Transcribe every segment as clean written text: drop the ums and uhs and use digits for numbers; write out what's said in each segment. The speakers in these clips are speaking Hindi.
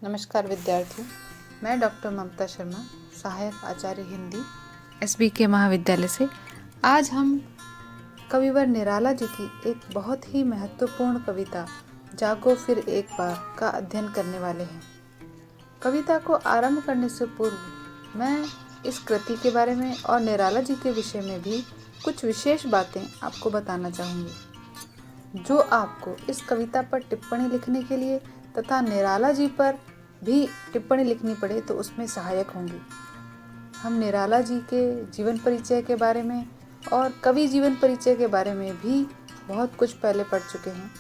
नमस्कार विद्यार्थियों, मैं डॉक्टर ममता शर्मा, सहायक आचार्य हिंदी, SBK महाविद्यालय से। आज हम कविवर निराला जी की एक बहुत ही महत्वपूर्ण कविता जागो फिर एक बार का अध्ययन करने वाले हैं। कविता को आरंभ करने से पूर्व मैं इस कृति के बारे में और निराला जी के विषय में भी कुछ विशेष बातें आपको बताना चाहूँगी, जो आपको इस कविता पर टिप्पणी लिखने के लिए तथा निराला जी पर भी टिप्पणी लिखनी पड़े तो उसमें सहायक होंगी। हम निराला जी के जीवन परिचय के बारे में और कवि जीवन परिचय के बारे में भी बहुत कुछ पहले पढ़ चुके हैं।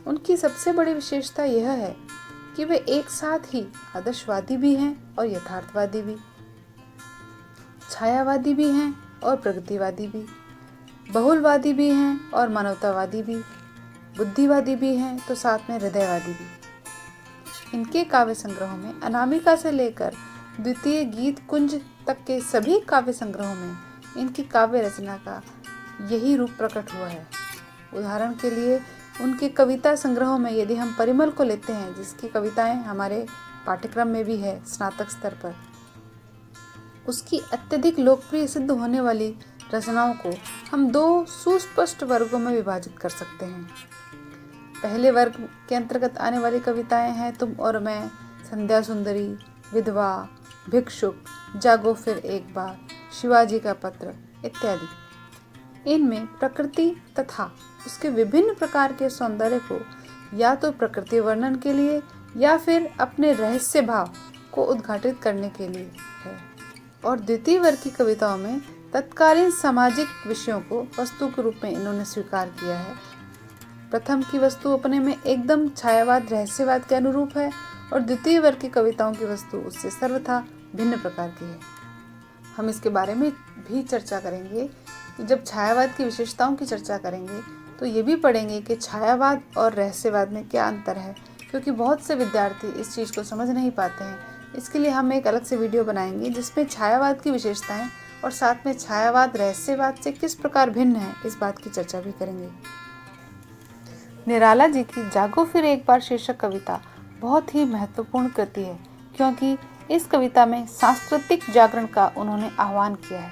उनकी सबसे बड़ी विशेषता यह है कि वे एक साथ ही आदर्शवादी भी हैं और यथार्थवादी भी, छायावादी भी हैं और प्रगतिवादी भी, बहुलवादी भी हैं और मानवतावादी भी, बुद्धिवादी भी हैं तो साथ में हृदयवादी भी। इनके काव्य संग्रहों में अनामिका से लेकर द्वितीय गीत कुंज तक के सभी काव्य संग्रहों में इनकी काव्य रचना का यही रूप प्रकट हुआ है। उदाहरण के लिए उनके कविता संग्रहों में यदि हम परिमल को लेते हैं, जिसकी कविताएं हमारे पाठ्यक्रम में भी है स्नातक स्तर पर, उसकी अत्यधिक लोकप्रिय सिद्ध होने वाली रचनाओं को हम दो सुस्पष्ट वर्गों में विभाजित कर सकते हैं। पहले वर्ग के अंतर्गत आने वाली कविताएं हैं तुम और मैं, संध्या सुंदरी, विधवा, भिक्षुक, जागो फिर एक बार, शिवाजी का पत्र इत्यादि। इनमें प्रकृति तथा उसके विभिन्न प्रकार के सौंदर्य को या तो प्रकृति वर्णन के लिए या फिर अपने रहस्य भाव को उद्घाटित करने के लिए है। और द्वितीय वर्ग की कविताओं में तत्कालीन सामाजिक विषयों को वस्तु के रूप में इन्होंने स्वीकार किया है। प्रथम की वस्तु अपने में एकदम छायावाद रहस्यवाद के अनुरूप है और द्वितीय वर्ग की कविताओं की वस्तु उससे सर्वथा भिन्न प्रकार की है। हम इसके बारे में भी चर्चा करेंगे। जब छायावाद की विशेषताओं की चर्चा करेंगे तो ये भी पढ़ेंगे कि छायावाद और रहस्यवाद में क्या अंतर है, क्योंकि बहुत से विद्यार्थी इस चीज़ को समझ नहीं पाते हैं। इसके लिए हम एक अलग से वीडियो बनाएंगे जिसमें छायावाद की विशेषताएं और साथ में छायावाद रहस्यवाद से किस प्रकार भिन्न है, इस बात की चर्चा भी करेंगे। निराला जी की जागो फिर एक बार शीर्षक कविता बहुत ही महत्वपूर्ण कृति है, क्योंकि इस कविता में सांस्कृतिक जागरण का उन्होंने आह्वान किया है।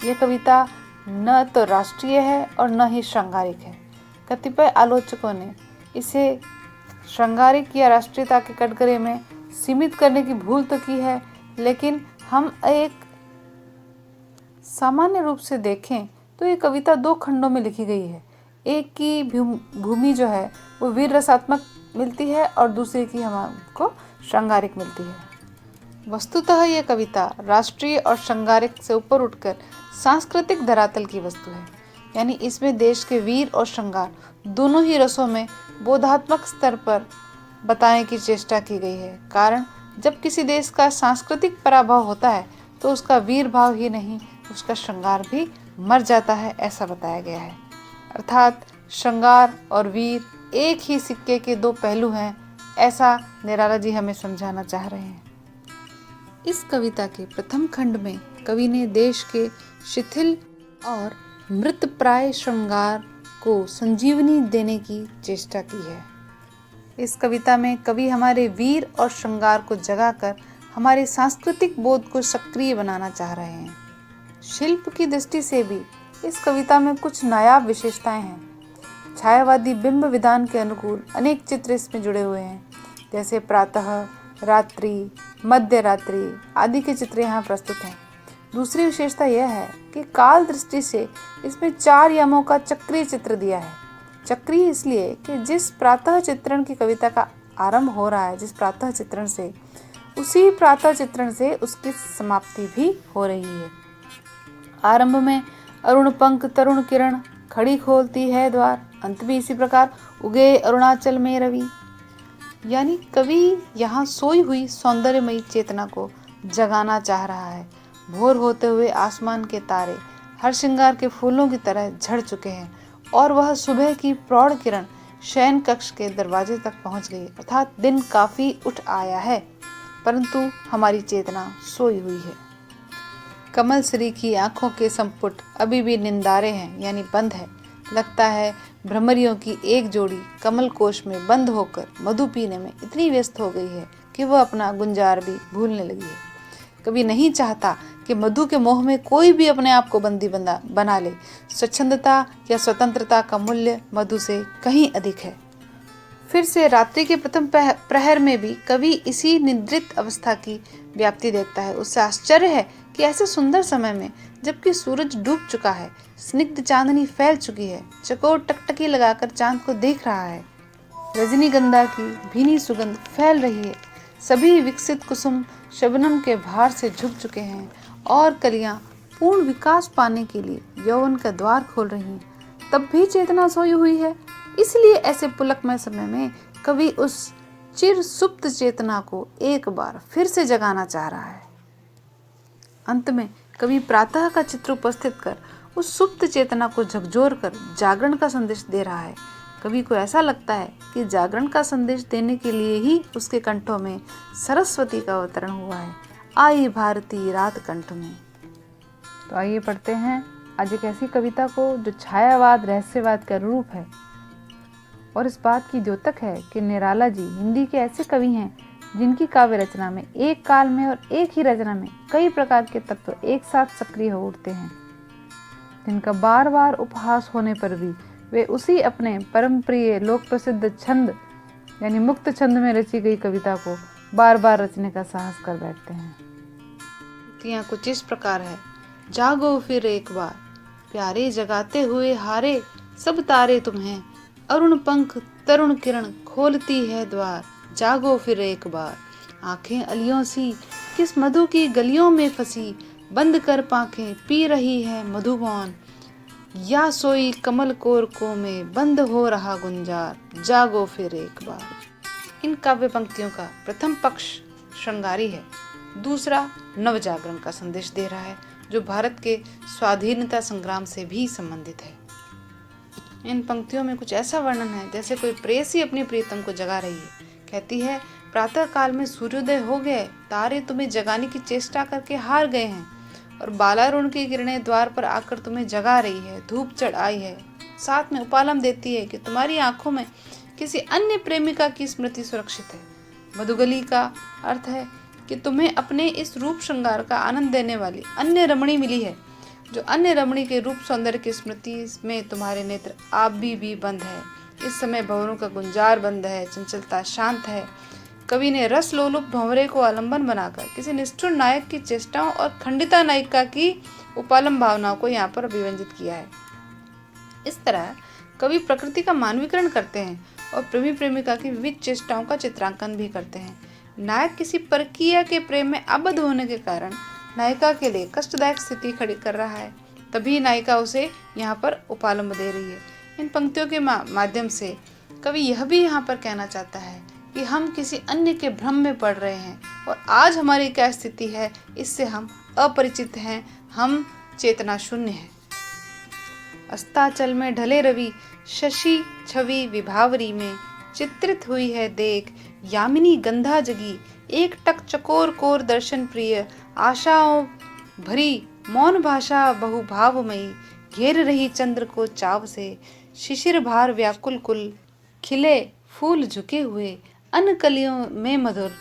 यह कविता न तो राष्ट्रीय है और न ही श्रृंगारिक है। कतिपय आलोचकों ने इसे श्रृंगारिक या राष्ट्रीयता के कटघरे में सीमित करने की भूल तो की है, लेकिन हम एक सामान्य रूप से देखें तो ये कविता दो खंडों में लिखी गई है। एक की भूमि जो है वो वीर रसात्मक मिलती है और दूसरी की हमको श्रृंगारिक मिलती है। वस्तुतः यह कविता राष्ट्रीय और श्रृंगारिक से ऊपर उठकर सांस्कृतिक धरातल की वस्तु है, यानी इसमें देश के वीर और श्रृंगार दोनों ही रसों में बोधात्मक स्तर पर बताने की चेष्टा की गई है। कारण जब किसी देश का सांस्कृतिक पराभव होता है तो उसका वीर भाव ही नहीं, उसका श्रृंगार भी मर जाता है, ऐसा बताया गया है। अर्थात श्रृंगार और वीर एक ही सिक्के के दो पहलू हैं, ऐसा निराला जी हमें समझाना चाह रहे हैं। इस कविता के प्रथम खंड में कवि ने देश के शिथिल और मृतप्राय श्रृंगार को संजीवनी देने की चेष्टा की है। इस कविता में कवि हमारे वीर और श्रृंगार को जगाकर हमारे सांस्कृतिक बोध को सक्रिय बनाना चाह रहे हैं। शिल्प की दृष्टि से भी इस कविता में कुछ नायाब विशेषताएं हैं। छायावादी बिंब विधान के अनुकूल अनेक चित्र इसमें जुड़े हुए हैं, जैसे प्रातः, रात्रि, मध्य रात्रि आदि के चित्र यहाँ प्रस्तुत हैं। दूसरी विशेषता यह है कि काल दृष्टि से इसमें 4 यमों का चक्रीय चित्र दिया है। चक्रीय इसलिए कि जिस प्रातः चित्रण की कविता का आरंभ हो रहा है, जिस प्रातः चित्रण से, उसी प्रातः चित्रण से उसकी समाप्ति भी हो रही है। आरंभ में अरुण पंख तरुण किरण खड़ी खोलती है द्वार, अंत भी इसी प्रकार उगे अरुणाचल में रवि। यानी कवि यहाँ सोई हुई सौंदर्यमयी चेतना को जगाना चाह रहा है। भोर होते हुए आसमान के तारे हर श्रृंगार के फूलों की तरह झड़ चुके हैं और वह सुबह की प्रौढ़ किरण शयन कक्ष के दरवाजे तक पहुंच गई। अर्थात दिन काफी उठ आया है, परंतु हमारी चेतना सोई हुई है। कमल श्री की आंखों के संपुट अभी भी निंदारे हैं, यानी बंद है। लगता है भ्रमरियों की एक जोड़ी कमल कोश में बंद होकर मधु पीने में इतनी व्यस्त हो गई है कि वह अपना गुंजार भी भूलने लगी है। कवि नहीं चाहता कि मधु के मोह में कोई भी अपने आप को बंदी बना ले। स्वच्छंदता या स्वतंत्रता का मूल्य मधु से कहीं अधिक है। फिर से रात्रि के प्रथम प्रहर में भी कवि इसी निद्रित अवस्था की व्याप्ति देखता है। उससे आश्चर्य है कि ऐसे सुंदर समय में, जबकि सूरज डूब चुका है, स्निग्ध चांदनी फैल चुकी है, चकोर टकटकी लगाकर चांद को देख रहा है, रजनीगंधा की भीनी सुगंध फैल रही है, सभी विकसित कुसुम शबनम के भार से झुक चुके हैं और कलियां पूर्ण विकास पाने के लिए यौवन का द्वार खोल रही हैं, तब भी चेतना सोई हुई है। इसलिए ऐसे पुलकमय समय में कवि उस चिर सुप्त चेतना को एक बार फिर से जगाना चाह रहा है। अंत में कवि प्रातः का चित्र उपस्थित कर उस सुप्त चेतना को झकझोर कर जागरण का संदेश दे रहा है। कवि को ऐसा लगता है कि जागरण का संदेश देने के लिए ही उसके कंठों में सरस्वती का अवतरण हुआ है। आई भारती रात कंठ में। तो आइए पढ़ते हैं आज एक ऐसी कविता को जो छायावाद रहस्यवाद का रूप है और इस बात की द्योतक है कि निराला जी हिंदी के ऐसे कवि हैं जिनकी काव्य रचना में एक काल में और एक ही रचना में कई प्रकार के तत्व एक साथ सक्रिय हो उठते हैं, जिनका बार बार उपहास होने पर भी वे उसी अपने परम प्रिय लोक प्रसिद्ध छंद यानी मुक्त छंद में रची गई कविता को बार बार रचने का साहस कर बैठते हैं। पंक्तियां कुछ इस प्रकार है। जागो फिर एक बार, प्यारे जगाते हुए हारे सब तारे तुम्हें, अरुण पंख तरुण किरण खोलती है द्वार। जागो फिर एक बार, आंखें अलियों सी किस मधु की गलियों में फंसी, बंद कर पांखें पी रही है मधुबौन, या सोई कमल कोरकों में बंद हो रहा गुंजार। जागो फिर एक बार। इन काव्य पंक्तियों का प्रथम पक्ष श्रृंगारी है, दूसरा नवजागरण का संदेश दे रहा है जो भारत के स्वाधीनता संग्राम से भी संबंधित है। इन पंक्तियों में कुछ ऐसा वर्णन है जैसे कोई प्रेयसी अपनी प्रियतम को जगा रही है। कहती है, प्रातः काल में सूर्योदय हो गए, तारे तुम्हें जगाने की चेष्टा करके हार गए हैं और बालारुण की किरणें द्वार पर आकर तुम्हें जगा रही है। धूप चढ़ आई है, साथ में उपालम देती है कि तुम्हारी आंखों में किसी अन्य प्रेमिका की स्मृति सुरक्षित है। मधुगली का अर्थ है कि तुम्हें अपने इस रूप श्रृंगार का आनंद देने वाली अन्य रमणी मिली है, जो अन्य रमणी के रूप सौंदर्य की स्मृति में तुम्हारे नेत्र आप भी बंद है। इस समय भंवरों का गुंजार बंद है, चंचलता शांत है। कवि ने रस लोलुप भंवरे को आलंबन बनाकर किसी निष्ठुर नायक की चेष्टाओं और खंडिता नायिका की उपालम भावनाओं को यहाँ पर अभिव्यंजित किया है। इस तरह कवि प्रकृति का मानवीकरण करते हैं और प्रेमी प्रेमिका की विविध चेष्टाओं का चित्रांकन भी करते हैं। नायक किसी परकीय के प्रेम में आबद्ध होने के कारण नायिका के लिए कष्टदायक स्थिति खड़ी कर रहा है, तभी नायिका उसे यहाँ पर उपालंब दे रही है। इन पंक्तियों के माध्यम से कवि यह भी यहाँ पर कहना चाहता है कि हम किसी अन्य के भ्रम में पड़ रहे हैं और आज हमारी क्या स्थिति है इससे हम अपरिचित हैं, हम चेतना शून्य हैं। अस्ताचल में ढले रवि शशि छवि विभावरी में चित्रित हुई है देख, यामिनी गंधा जगी एक टक चकोर कोर दर्शन प्रिय, आशाओं भरी मौन भाषा बहुभावमयी, घेर रही चंद्र को चाव से, शिशिर भार व्याकुल कुल, खिले फूल झुके हुए, अन कलियों में मधुर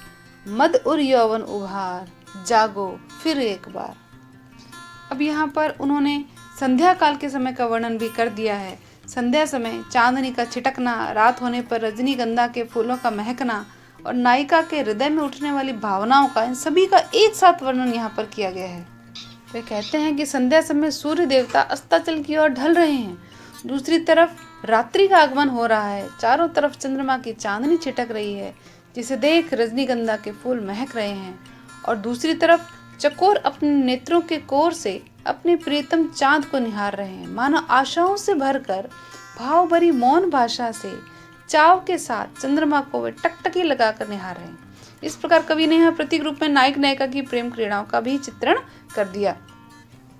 मद उर यौवन उभार। जागो फिर एक बार। अब यहाँ पर उन्होंने संध्या काल के समय का वर्णन भी कर दिया है। संध्या समय चांदनी का छिटकना, रात होने पर रजनीगंधा के फूलों का महकना और नायिका के हृदय में उठने वाली भावनाओं का, इन सभी का एक साथ वर्णन यहाँ पर किया गया है। वे कहते हैं कि संध्या समय सूर्य देवता अस्ताचल की ओर ढल रहे हैं, दूसरी तरफ रात्रि का आगमन हो रहा है, चारों तरफ चंद्रमा की चांदनी छिटक रही है जिसे देख रजनीगंधा के फूल महक रहे हैं, और दूसरी तरफ चकोर अपने नेत्रों के कोर से अपने प्रियतम चांद को निहार रहे हैं। मानो आशाओं से भरकर भाव भरी मौन भाषा से चाव के साथ चंद्रमा को वे टकटकी लगाकर निहार रहे हैं। इस प्रकार कवि ने यहाँ प्रतीक रूप में नायक नायिका की प्रेम क्रीड़ाओं का भी चित्रण कर दिया।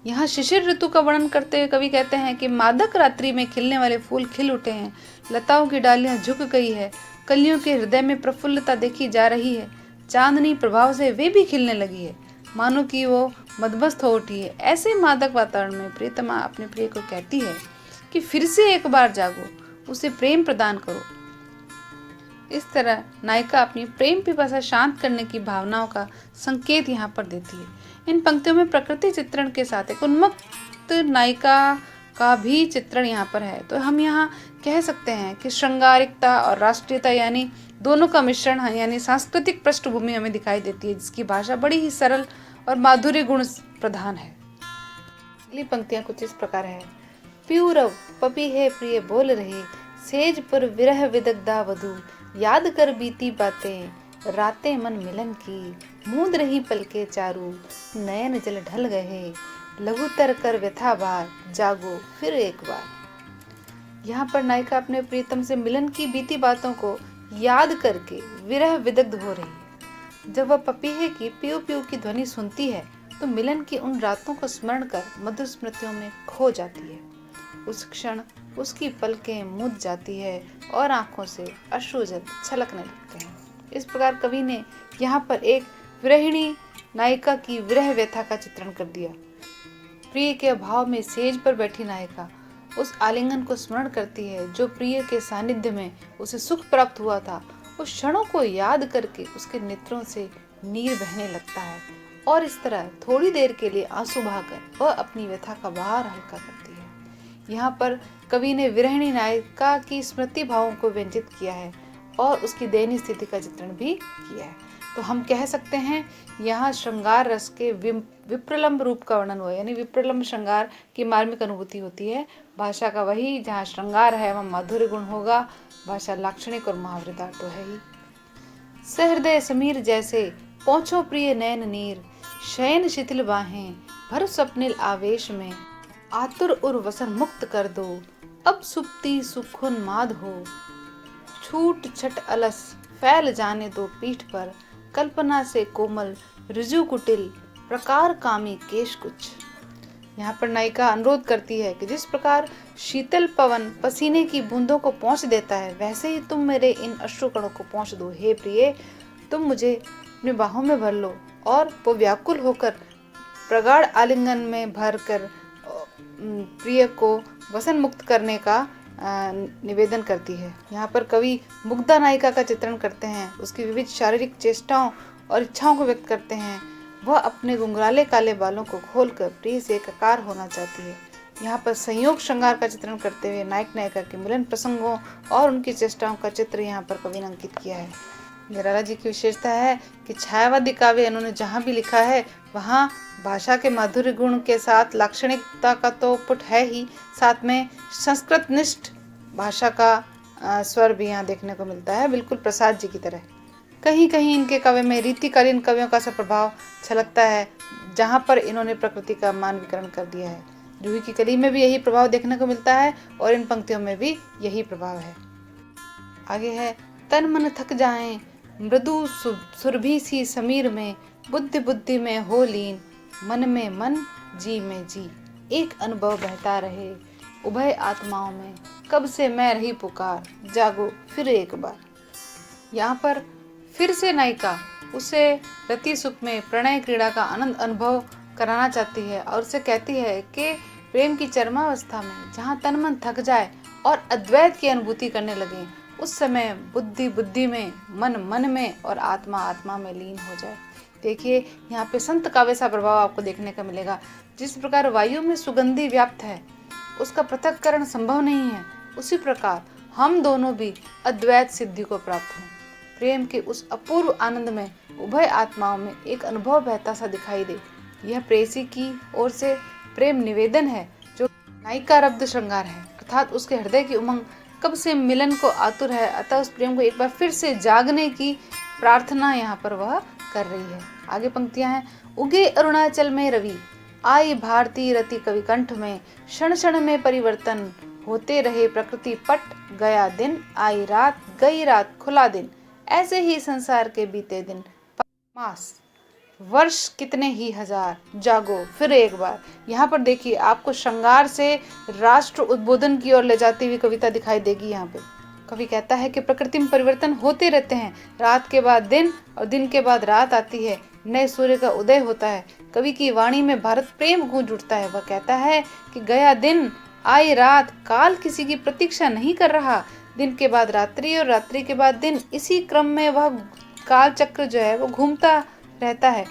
यहाँ शिशिर ऋतु का वर्णन करते हुए कवि कहते हैं कि मादक रात्रि में खिलने वाले फूल खिल उठे हैं, लताओं की डालियां झुक गई है, कलियों के हृदय में प्रफुल्लता देखी जा रही है, चांदनी प्रभाव से वे भी खिलने लगी है, मानो कि वो मदमस्त हो उठी है। ऐसे मादक वातावरण में प्रियतमा अपने प्रिय को कहती है कि फिर से एक बार जागो, उसे प्रेम प्रदान करो। इस तरह नायिका अपनी प्रेम पिपासा शांत करने की भावनाओं का संकेत यहाँ पर देती है। इन पंक्तियों में प्रकृति चित्रण के साथ एक उन्मत्त नायिका का भी चित्रण यहाँ पर है। तो हम यहाँ कह सकते हैं कि श्रृंगारिकता और राष्ट्रीयता यानी दोनों का मिश्रण है, यानी सांस्कृतिक पृष्ठभूमि हमें दिखाई देती है, जिसकी भाषा बड़ी ही सरल और माधुर्य गुण प्रधान है। अगली पंक्तियां कुछ इस प्रकार है। प्यूरव पपी है प्रिय बोल रहे, सेज पर विरह विदग्धा वधु, याद कर बीती बातें रातें मन मिलन की, मूंद रही पलके चारू, नयन जल ढल गए, लघुतर कर व्यथा भार, जागो फिर एक बार। यहाँ पर नायिका अपने प्रीतम से मिलन की बीती बातों को याद करके विरह विदग्ध हो रही है। जब वह पपीहे की प्यू प्यू की ध्वनि सुनती है तो मिलन की उन रातों को स्मरण कर मधुर स्मृतियों में खो जाती है। उस क्षण उसकी पलकें मूंद जाती है और आंखों से अश्रुजल छलकने लगते हैं। इस प्रकार कवि ने यहाँ पर एक विरहिणी नायिका की विरह व्यथा का चित्रण कर दिया। प्रिय के अभाव में सेज पर बैठी नायिका उस आलिंगन को स्मरण करती है जो प्रिय के सानिध्य में उसे सुख प्राप्त हुआ था। उस क्षणों को याद करके उसके नेत्रों से नीर बहने लगता है और इस तरह थोड़ी देर के लिए आंसू बहाकर वह अपनी व्यथा का भार हल्का करती है। यहाँ पर कवि ने विरहिणी नायिका की स्मृति भावों को व्यंजित किया है और उसकी दयनीय स्थिति का चित्रण भी किया है। तो हम कह सकते हैं यहाँ श्रृंगार रस के विप्रलंब रूप का वर्णन हुआ है, यानी विप्रलंब श्रृंगार की मार्मिक अनुभूति होती है। भाषा का वही जहाँ श्रृंगार है वहाँ माधुर्य गुण होगा, भाषा लाक्षणिक और मुहावरेदार तो है ही। सहृदय समीर जैसे पहुँचो प्रिय नयन नीर, शयन शिथिल बाहें भर स्वप्निल आवेश में, आतुर उर वसन मुक्त कर दो, अब सुप्ति सुखोन्माद हो, छूट छट अलस फैल जाने दो पीठ पर, कल्पना से कोमल ऋजु कुटिल प्रकार कामी केश कुछ। यहाँ पर नायिका अनुरोध करती है कि जिस प्रकार शीतल पवन पसीने की बूंदों को पहुँच देता है वैसे ही तुम मेरे इन अश्रुकणों को पहुँच दो। हे प्रिय, तुम मुझे अपनी बाहों में भर लो। और वो व्याकुल होकर प्रगाढ़ आलिंगन में भर कर प्रिय को वसन मुक्त करने का निवेदन करती है। यहाँ पर कवि मुग्धा नायिका का चित्रण करते हैं, उसकी विविध शारीरिक चेष्टाओं और इच्छाओं को व्यक्त करते हैं। वह अपने घुंघराले काले बालों को खोलकर प्रिय से एकाकार होना चाहती है। यहाँ पर संयोग श्रृंगार का चित्रण करते हुए नायक नायिका के मिलन प्रसंगों और उनकी चेष्टाओं का चित्र यहाँ पर कवि ने अंकित किया है। निराला जी की विशेषता है कि छायावादी काव्य इन्होंने जहाँ भी लिखा है वहाँ भाषा के माधुर्य गुण के साथ लाक्षणिकता का तो पुट है ही, साथ में संस्कृत निष्ठ भाषा का स्वर भी यहाँ देखने को मिलता है, बिल्कुल प्रसाद जी की तरह। कहीं कहीं इनके काव्य में रीतिकालीन कवियों का सा प्रभाव छलकता है, जहाँ पर इन्होंने प्रकृति का मानवीकरण कर दिया है। जूही की कली में भी यही प्रभाव देखने को मिलता है और इन पंक्तियों में भी यही प्रभाव है। आगे है, तन मन थक जाएं मृदु सुरभि सी समीर में, बुद्धि बुद्धि में हो लीन, मन में मन जी में जी, एक अनुभव बहता रहे उभय आत्माओं में, कब से मैं रही पुकार, जागो फिर एक बार। यहाँ पर फिर से नायिका उसे रति सुख में प्रणय क्रीड़ा का आनंद अनुभव कराना चाहती है और उसे कहती है कि प्रेम की चरमावस्था में जहाँ तन मन थक जाए और अद्वैत की अनुभूति करने लगे, उस समय बुद्धि बुद्धि में, मन मन में और आत्मा आत्मा में लीन हो जाए। देखिए यहाँ पे संत काव्य सा प्रभाव आपको देखने का मिलेगा। जिस प्रकार वायु में सुगंधि व्याप्त है, उसका पृथक्करण संभव नहीं है, उसी प्रकार हम दोनों भी अद्वैत सिद्धि को प्राप्त हों। प्रेम के उस अपूर्व आनंद में उभय आत्माओं में एक अनुभव बहता सा दिखाई दे। यह प्रेयसी की ओर से प्रेम निवेदन है जो नायिका रब्द श्रृंगार है, अर्थात उसके हृदय की उमंग कब से मिलन को आतुर है, अतः उस प्रेम को एक बार फिर से जागने की प्रार्थना यहाँ पर वह कर रही है। आगे पंक्तियां हैं, उगे अरुणाचल में रवि, आई भारती रति कवि कंठ में, क्षण क्षण में परिवर्तन होते रहे प्रकृति पट, गया दिन आई रात, गई रात खुला दिन, ऐसे ही संसार के बीते दिन मास वर्ष कितने ही हजार, जागो फिर एक बार। यहाँ पर देखिए आपको श्रृंगार से राष्ट्र उद्बोधन की ओर ले जाती हुई कविता दिखाई देगी। यहाँ पे कवि कहता है कि प्रकृति में परिवर्तन होते रहते हैं, रात के बाद दिन और दिन के बाद रात आती है, नए सूर्य का उदय होता है। कवि की वाणी में भारत प्रेम गूंज उठता है। वह कहता है कि गया दिन आई रात, काल किसी की प्रतीक्षा नहीं कर रहा, दिन के बाद रात्रि और रात्रि के बाद दिन, इसी क्रम में वह काल चक्र जो है वो घूमता रहता है।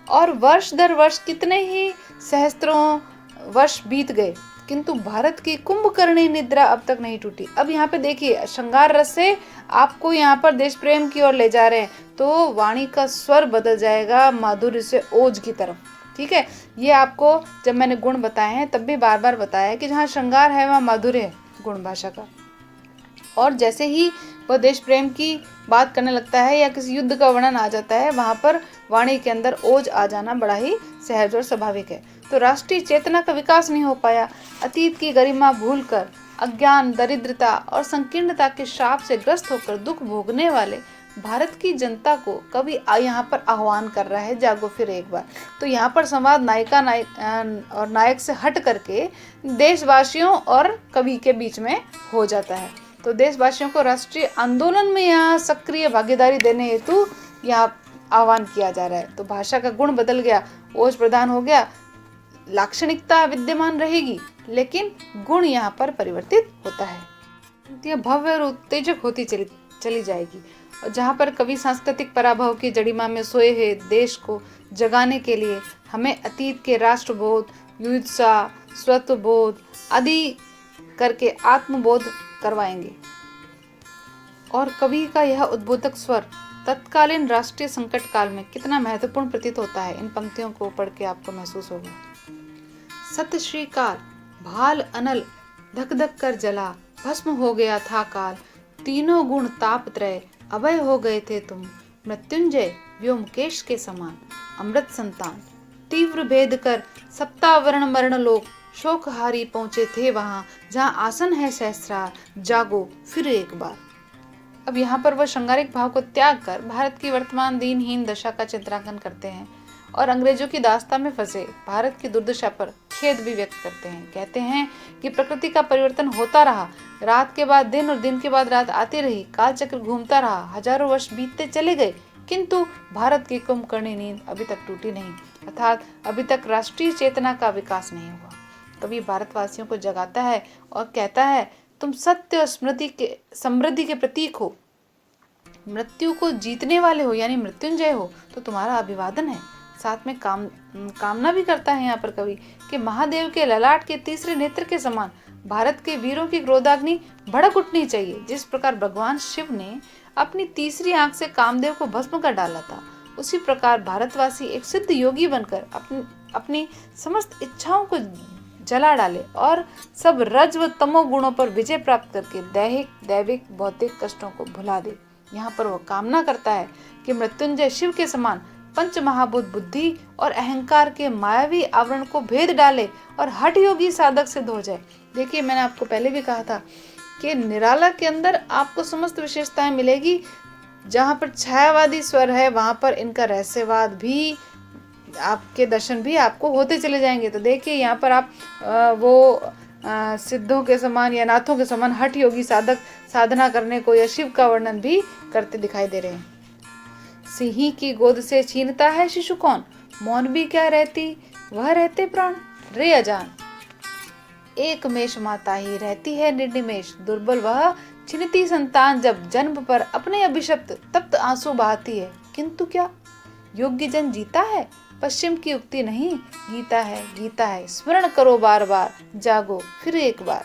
और वर्ष दर वर्ष कितने ही सहस्त्रों वर्ष बीत गए, किंतु भारत की कुंभकर्णी निद्रा अब तक नहीं टूटी। अब यहाँ पे देखिए, श्रृंगार रस से आपको यहाँ पर देश प्रेम की ओर ले जा रहे हैं, तो वाणी का स्वर बदल जाएगा माधुर्य से ओज की तरफ। ठीक है, ये आपको जब मैंने गुण बताए हैं तब भी बार बार बताया है कि जहाँ श्रृंगार है वहाँ माधुर्य है गुण भाषा का। और जैसे ही वह देश प्रेम की बात करने लगता है या किसी युद्ध का वर्णन आ जाता है, वहाँ पर वाणी के अंदर ओज आ जाना बड़ा ही सहज और स्वाभाविक है। तो राष्ट्रीय चेतना का विकास नहीं हो पाया। अतीत की गरिमा भूलकर अज्ञान, दरिद्रता और संकीर्णता के श्राप से ग्रस्त होकर दुख भोगने वाले भारत की जनता को कवि यहाँ पर आह्वान कर रहा है, जागो फिर एक बार। तो यहाँ पर संवाद नायिका और नायक से हट करके देशवासियों और कवि के बीच में हो जाता है। तो देशवासियों को राष्ट्रीय आंदोलन में यहाँ सक्रिय भागीदारी देने हेतु यहाँ आह्वान किया जा रहा है। तो भाषा का गुण बदल गया, ओज प्रदान हो गया, लाक्षणिकता विद्यमान रहेगी लेकिन गुण यहाँ पर परिवर्तित होता है। यह भव्य और उत्तेजक होती चली जाएगी। और जहाँ पर कवि सांस्कृतिक पराभव की जड़िमा में सोए हुए देश को जगाने के लिए हमें अतीत के राष्ट्रबोध, युद्धसा, स्वत्वबोध आदि करके आत्मबोध करवाएंगे। और कवि का यह उद्बोधक स्वर तत्कालीन राष्ट्रीय संकट काल में कितना महत्वपूर्ण प्रतीत होता है, इन पंक्तियों को पढ़ के आपको महसूस होगा। सत श्री काल, भाल अनल धक धक कर जला, भस्म हो गया था काल, तीनों गुण ताप त्रय अभय हो गए थे तुम, मृत्युंजय व्योमकेश के समान, अमृत संतान तीव्र भेद कर सप्तावरण मरण लोक, शोकहारी पहुंचे थे वहां जहां आसन है सहस्रार, जागो फिर एक बार। अब यहाँ पर वह श्रृंगारिक भाव को त्याग कर भारत की वर्तमान दीनहीन दशा का चित्रांकन करते हैं और अंग्रेजों की दास्ता में फंसे भारत की दुर्दशा पर खेद भी व्यक्त करते हैं। कहते हैं कि प्रकृति का परिवर्तन होता रहा, रात के बाद दिन और दिन के बाद रात आती रही, काल चक्र घूमता रहा, हजारों वर्ष बीतते चले गए, किंतु भारत की कुंभकर्णी नींद अभी तक टूटी नहीं, अर्थात अभी तक राष्ट्रीय चेतना का विकास नहीं हुआ। कवि भारतवासियों को जगाता है और कहता है, तुम सत्य और समृद्धि के प्रतीक हो, मृत्यु को जीतने वाले हो यानी मृत्युंजय हो, तो तुम्हारा अभिवादन है। साथ में कामना भी करता है यहाँ पर कवि कि महादेव के ललाट के तीसरे नेत्र के समान भारत के वीरों की क्रोधाग्नि भड़क उठनी चाहिए। जिस प्रकार भगवान शिव ने अपनी तीसरी आंख से कामदेव को भस्म कर डाला था, उसी प्रकार भारतवासी एक सिद्ध योगी बनकर अपनी समस्त इच्छाओं को जला डाले और सब रज व तमो गुणों पर विजय प्राप्त करके दैविक भौतिक कष्टों को भुला दे। यहाँ पर वह कामना करता है कि मृत्युंजय शिव के समान पंच महाभूत बुद्धि और अहंकार के मायावी आवरण को भेद डाले और हठ योगी साधक सिद्ध हो जाए। देखिए, मैंने आपको पहले भी कहा था कि निराला के अंदर आपको समस्त विशेषताएं मिलेगी। जहाँ पर छायावादी स्वर है वहाँ पर इनका रहस्यवाद भी, आपके दर्शन भी आपको होते चले जाएंगे। तो देखिए, यहाँ पर आप सिद्धों के समान या नाथों के समान हठ योगी साधक साधना करने को या शिव का वर्णन भी करते दिखाई दे रहे हैं। सिंही की गोद से छीनता है शिशु कौन, मौन भी क्या रहती वह रहते प्राण, रे अजान एक मेष माता ही रहती है निर्निमेष, दुर्बल वह छिनती संतान जब जन्म पर अपने अभिशप्त तप्त आंसू बहाती है, किंतु क्या योग्य जन जीता है, पश्चिम की उक्ति नहीं गीता है, गीता है, स्मरण करो बार बार, जागो फिर एक बार।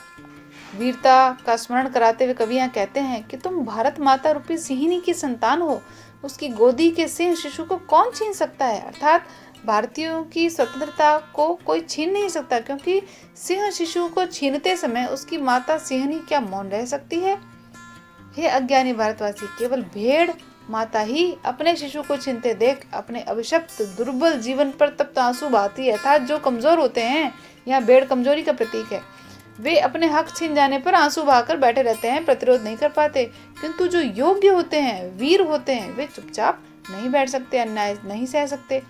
वीरता का स्मरण कराते हुए कवि यहाँ कहते हैं कि तुम भारत माता रूपी सिंहिनी की संतान हो, उसकी गोदी के सिंह शिशु को कौन छीन सकता है, अर्थात भारतीयों की स्वतंत्रता को कोई छीन नहीं सकता, क्योंकि सिंह शिशु को छीनते समय उसकी माता सिंहनी क्या मौन रह सकती है। हे अज्ञानी भारतवासी, केवल भेड़ माता ही अपने शिशु को छीनते देख अपने अभिशप्त दुर्बल जीवन पर तप्त आंसू बहाती है, अर्थात जो कमजोर होते हैं, यहाँ भेड़ कमजोरी का प्रतीक है, वे अपने हक छीन जाने पर आंसू बहाकर बैठे रहते हैं, प्रतिरोध नहीं कर पाते, किंतु जो योग्य होते हैं, वीर होते हैं, वे चुपचाप नहीं बैठ सकते, अन्याय नहीं सह सकते।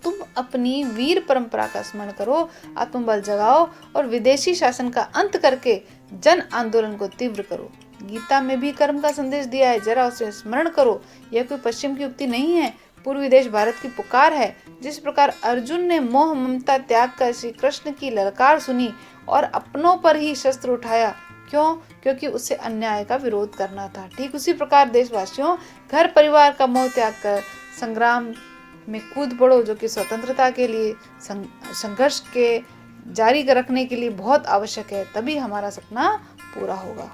तुम अपनी वीर परंपरा का स्मरण करो, आत्मबल जगाओ और विदेशी शासन का अंत करके जन आंदोलन को तीव्र करो। गीता में भी कर्म का संदेश दिया है, जरा उसे स्मरण करो। यह कोई पश्चिम की उक्ति नहीं है, पूर्वी देश भारत की पुकार है। जिस प्रकार अर्जुन ने मोह ममता त्याग कर श्री कृष्ण की ललकार सुनी और अपनों पर ही शस्त्र उठाया, क्यों? क्योंकि उससे अन्याय का विरोध करना था। ठीक उसी प्रकार देशवासियों, घर परिवार का मोह त्याग कर संग्राम में कूद पड़ो, जो कि स्वतंत्रता के लिए संघर्ष के जारी रखने के लिए बहुत आवश्यक है। तभी हमारा सपना पूरा होगा।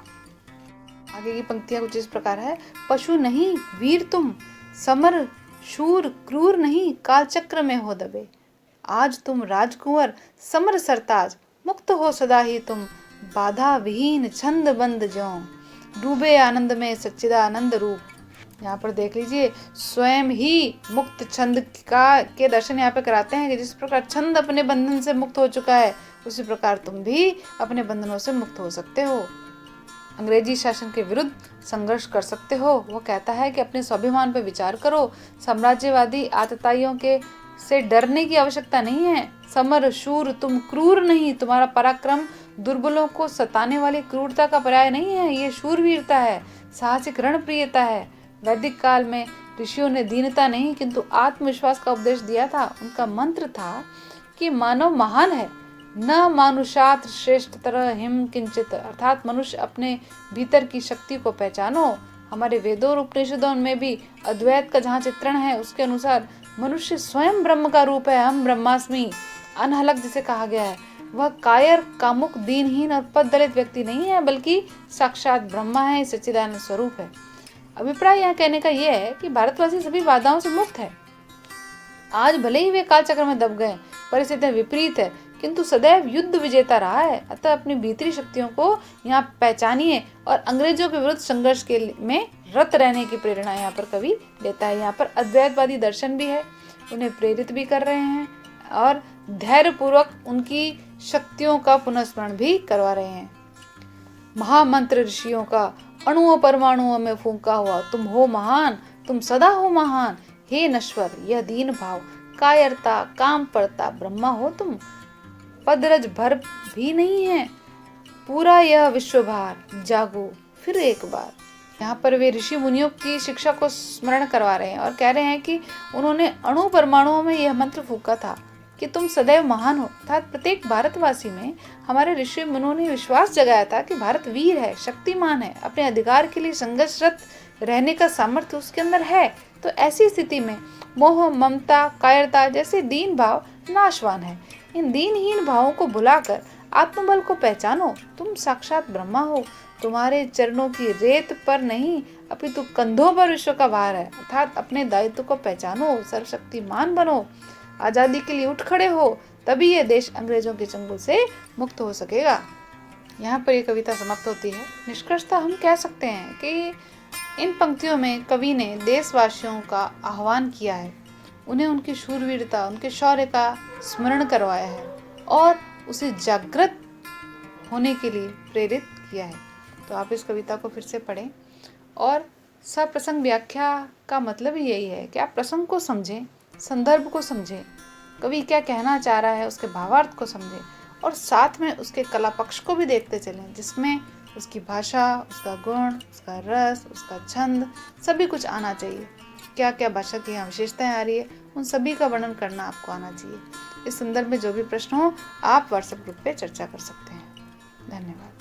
आगे की पंक्तियां कुछ इस प्रकार है। पशु नहीं वीर तुम, समर शूर क्रूर नहीं, कालचक्र में हो दबे। आज तुम राजकुंवर समर सरताज, मुक्त हो सदा ही तुम, बाधा विहीन छंद बंद ज्यों, डूबे आनंद में सच्चिदानंद रूप। यहाँ पर देख लीजिए, स्वयं ही मुक्त छंद के दर्शन यहाँ पे कराते हैं कि जिस प्रकार छंद अपने बंधन से मुक्त हो चुका है, उसी प्रकार तुम भी अपने बंधनों से मुक्त हो सकते हो। अंग्रेजी शासन के विरुद्ध संघर्ष कर सकते हो। वो कहता है कि अपने स्वाभिमान पर विचार करो, साम्राज्यवादी आतताइयों के से डरने की आवश्यकता नहीं है। समर शूर तुम क्रूर नहीं, तुम्हारा पराक्रम दुर्बलों को सताने वाली क्रूरता का पर्याय नहीं है, ये शूरवीरता है, साहसिक रणप्रियता है। वैदिक काल में ऋषियों ने दीनता नहीं किंतु आत्मविश्वास का उपदेश दिया था। उनका मंत्र था कि मानव महान है, न मानुषात श्रेष्ठतर हिम किंचित, अर्थात मनुष्य अपने भीतर की शक्ति को पहचानो। हमारे वेदों और उपनिषदों में भी अद्वैत का जहाँ चित्रण है, उसके अनुसार मनुष्य स्वयं ब्रह्म का रूप है। हम ब्रह्मास्मि, अनहलक जिसे कहा गया है, वह कायर कामुक दीनहीन और पद दलित व्यक्ति नहीं है, बल्कि साक्षात ब्रह्मा है, सच्चिदानंद स्वरूप है। अभिप्राय यहाँ कहने का यह है कि भारतवासी सभी बाधाओं से मुक्त है। आज भले ही वे कालचक्र में दब गए, परिस्थितियां विपरीत है, किंतु सदैव युद्ध विजेता रहा है। अतः अपनी भीतरी शक्तियों को यहाँ पहचानिए और अंग्रेजों के विरुद्ध संघर्ष के में रत रहने की प्रेरणा यहाँ पर कवि देता है। यहाँ पर अद्वैतवादी दर्शन भी है, उन्हें प्रेरित भी कर रहे हैं और धैर्य पूर्वक उनकी शक्तियों का पुनस्मरण भी करवा रहे हैं। महामंत्र ऋषियों का अणुओं परमाणुओं में फूंका हुआ, तुम हो महान, तुम सदा हो महान, हे नश्वर यह दीन भाव, कायरता काम पड़ता ब्रह्मा हो तुम, पदरज भर भी नहीं है, पूरा यह विश्वभार, जागो फिर एक बार। यहाँ पर वे ऋषि मुनियों की शिक्षा को स्मरण करवा रहे हैं और कह रहे हैं कि उन्होंने अणु परमाणुओं में यह मंत्र फूंका था कि तुम सदैव महान हो। अर्थात प्रत्येक भारतवासी में हमारे ऋषि मुनियों ने विश्वास जगाया था कि भारत वीर है, शक्तिमान है, अपने अधिकार के लिए संघर्षरत रहने का सामर्थ्य उसके अंदर है। तो ऐसी स्थिति में मोह ममता कायरता जैसे दीन भाव नाशवान है। इन दीनहीन भावों को भुलाकर आत्मबल को पहचानो। तुम साक्षात ब्रह्मा हो, तुम्हारे चरणों की रेत पर नहीं अपितु कंधों पर विश्व का भार है। अर्थात अपने दायित्व को पहचानो, सर्वशक्तिमान बनो, आजादी के लिए उठ खड़े हो, तभी यह देश अंग्रेजों के चंगुल से मुक्त हो सकेगा। यहाँ पर यह कविता समाप्त होती है। निष्कर्षतः हम कह सकते हैं कि इन पंक्तियों में कवि ने देशवासियों का आह्वान किया है, उन्हें उनकी शूरवीरता, उनके शौर्य का स्मरण करवाया है और उसे जागृत होने के लिए प्रेरित किया है। तो आप इस कविता को फिर से पढ़ें और सप्रसंग व्याख्या का मतलब ही यही है कि आप प्रसंग को समझें, संदर्भ को समझें, कवि क्या कहना चाह रहा है उसके भावार्थ को समझें और साथ में उसके कला पक्ष को भी देखते चलें, जिसमें उसकी भाषा, उसका गुण, उसका रस, उसका छंद सभी कुछ आना चाहिए। क्या क्या भाषा की यहाँ विशेषताएं आ रही है, उन सभी का वर्णन करना आपको आना चाहिए। इस संदर्भ में जो भी प्रश्न हो आप व्हाट्सएप ग्रुप पे चर्चा कर सकते हैं। धन्यवाद।